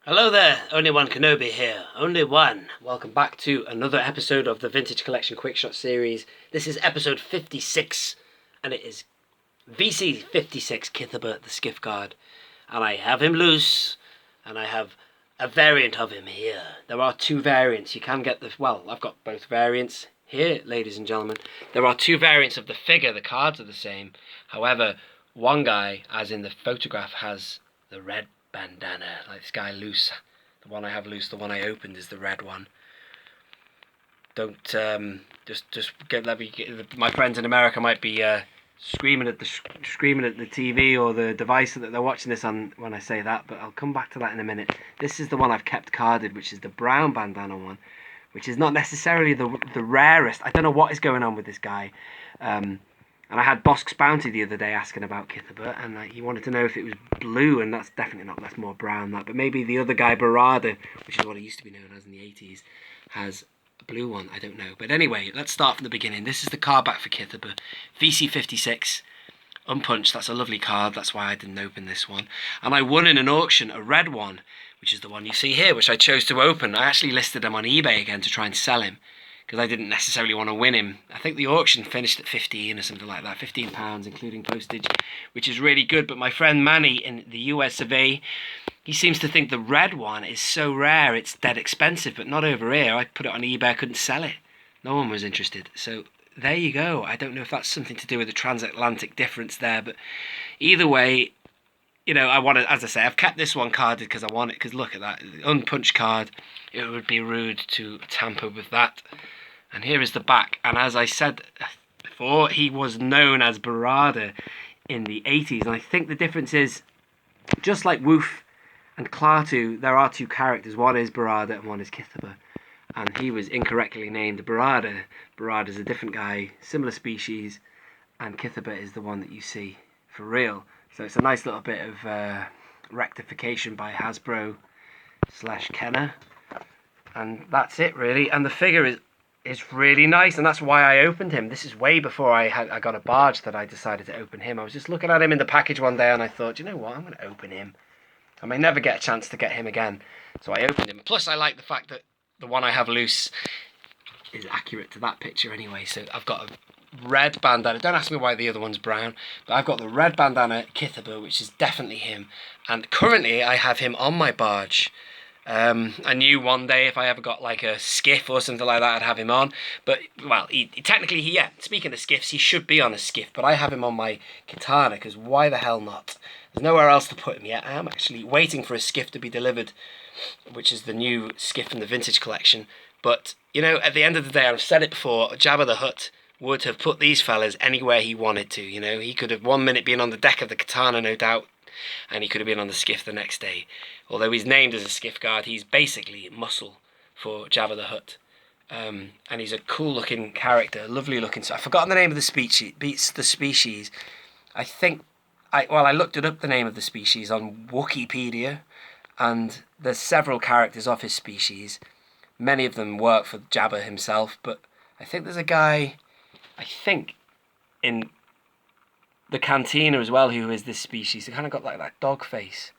Hello there, only one Kenobi here, only one. Welcome back to another episode of the Vintage Collection Quickshot series. This is episode 56, and it is VC56 Kithaba, the Skiff guard. And I have him loose, and I have a variant of him here. There are two variants. You can get I've got both variants here, ladies and gentlemen. There are two variants of the figure. The cards are the same. However, one guy, as in the photograph, has the red bandana, like this guy loose. The one I have loose, the one I opened, is the red one. Don't my friends in America might be screaming at the TV or the device that they're watching this on when I say that, but I'll come back to that in a minute. This is the one I've kept carded, which is the brown bandana one, which is not necessarily the rarest. I don't know what is going on with this guy. And I had Bosk's Bounty the other day asking about Kithaba, and he wanted to know if it was blue, and that's definitely not. That's more brown, that. But maybe the other guy, Barada, which is what it used to be known as in the 80s, has a blue one. I don't know. But anyway, let's start from the beginning. This is the card back for Kithaba. VC56, unpunched. That's a lovely card. That's why I didn't open this one. And I won in an auction a red one, which is the one you see here, which I chose to open. I actually listed him on eBay again to try and sell him, because I didn't necessarily want to win him. I think the auction finished at 15 or something like that, £15 including postage, which is really good. But my friend Manny in the US of A, he seems to think the red one is so rare, it's dead expensive, but not over here. I put it on eBay, I couldn't sell it. No one was interested. So there you go. I don't know if that's something to do with the transatlantic difference there, but either way, you know, I want to, as I say, I've kept this one carded because I want it, because look at that, unpunched card. It would be rude to tamper with that. And here is the back. And as I said before, he was known as Barada in the 80s. And I think the difference is, just like Woof and Klaatu, there are two characters. One is Barada and one is Kithaba. And he was incorrectly named Barada. Barada is a different guy, similar species. And Kithaba is the one that you see for real. So it's a nice little bit of rectification by Hasbro / Kenner. And that's it, really. And the figure is really nice, and that's why I opened him. This is way before I got a barge that I decided to open him. I was just looking at him in the package one day, and I thought, you know what, I'm going to open him. I may never get a chance to get him again, so I opened him. Plus, I like the fact that the one I have loose is accurate to that picture anyway. So I've got a red bandana. Don't ask me why the other one's brown, but I've got the red bandana Kithaba, which is definitely him. And currently, I have him on my barge. I knew one day if I ever got like a skiff or something like that, I'd have him on. But, well, speaking of skiffs, he should be on a skiff. But I have him on my katana, because why the hell not? There's nowhere else to put him yet. I am actually waiting for a skiff to be delivered, which is the new skiff from the Vintage Collection. But, you know, at the end of the day, I've said it before, Jabba the Hutt would have put these fellas anywhere he wanted to, you know. He could have 1 minute been on the deck of the katana, no doubt, and he could have been on the skiff the next day. Although he's named as a skiff guard, he's basically muscle for Jabba the Hutt. And he's a cool-looking character, lovely-looking. So I've forgotten the name of the species. I think, I looked it up, the name of the species, on Wikipedia, and there's several characters of his species. Many of them work for Jabba himself, but I think there's a guy, in the cantina as well, who is this species. He kind of got like that dog face.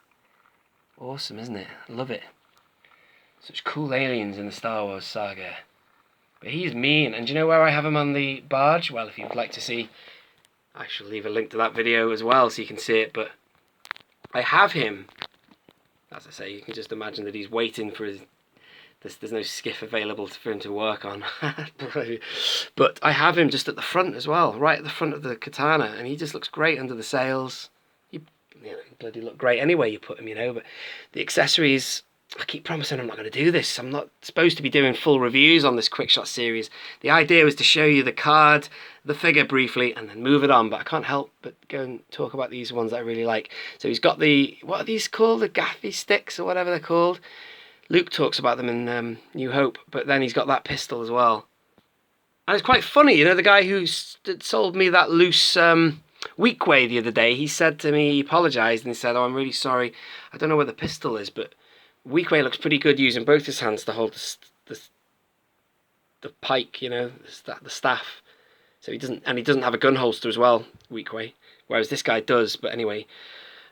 Awesome, isn't it? I love it. Such cool aliens in the Star Wars saga. But he's mean. And do you know where I have him on the barge? Well, if you'd like to see, I shall leave a link to that video as well so you can see it. But I have him, as I say, you can just imagine that he's waiting for his... There's no skiff available for him to work on. But I have him just at the front as well, right at the front of the katana, and he just looks great under the sails. He bloody look great anyway you put him, you know. But the accessories, I keep promising I'm not going to do this. I'm not supposed to be doing full reviews on this Quickshot series. The idea was to show you the card, the figure briefly, and then move it on. But I can't help but go and talk about these ones that I really like. So he's got the, what are these called? The gaffy sticks or whatever they're called. Luke talks about them in New Hope, but then he's got that pistol as well. And it's quite funny, you know, the guy who sold me that loose Weekway the other day, he said to me, he apologised, and he said, oh, I'm really sorry, I don't know where the pistol is, but Weekway looks pretty good using both his hands to hold the pike, you know, the staff. So he doesn't have a gun holster as well, Weekway, whereas this guy does. But anyway,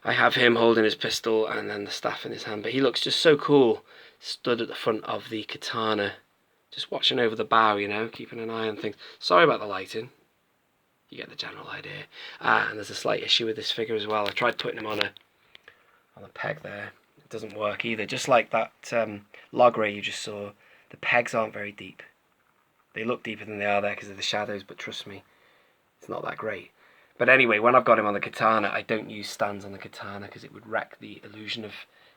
I have him holding his pistol and then the staff in his hand, but he looks just so cool, stood at the front of the katana, just watching over the bow, you know, keeping an eye on things. Sorry about the lighting. You get the general idea. And there's a slight issue with this figure as well. I tried putting him on a peg there. It doesn't work either. Just like that Logray you just saw, the pegs aren't very deep. They look deeper than they are there because of the shadows, but trust me, it's not that great. But anyway, when I've got him on the katana, I don't use stands on the katana because it would wreck the illusion of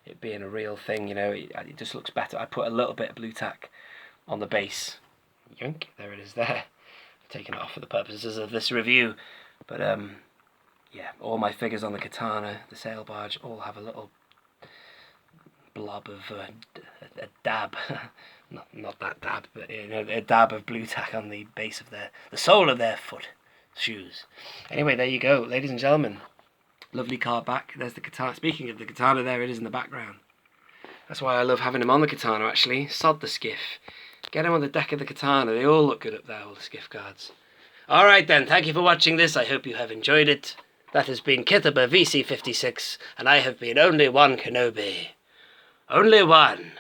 it being a real thing, you know. It just looks better. I put a little bit of blue tack on the base. Yoink, there it is there. Taken it off for the purposes of this review, but yeah, all my figures on the katana, the sail barge, all have a little blob of a dab, not that dab, but you know, a dab of blue tack on the base of the sole of their foot shoes. Anyway, there you go, ladies and gentlemen. Lovely card back. There's the katana. Speaking of the katana, there it is in the background. That's why I love having him on the katana. Actually, sod the skiff. Get him on the deck of the katana. They all look good up there, all the skiff cards. Alright then, thank you for watching this. I hope you have enjoyed it. That has been Kithaba VC56, and I have been only one Kenobi. Only one.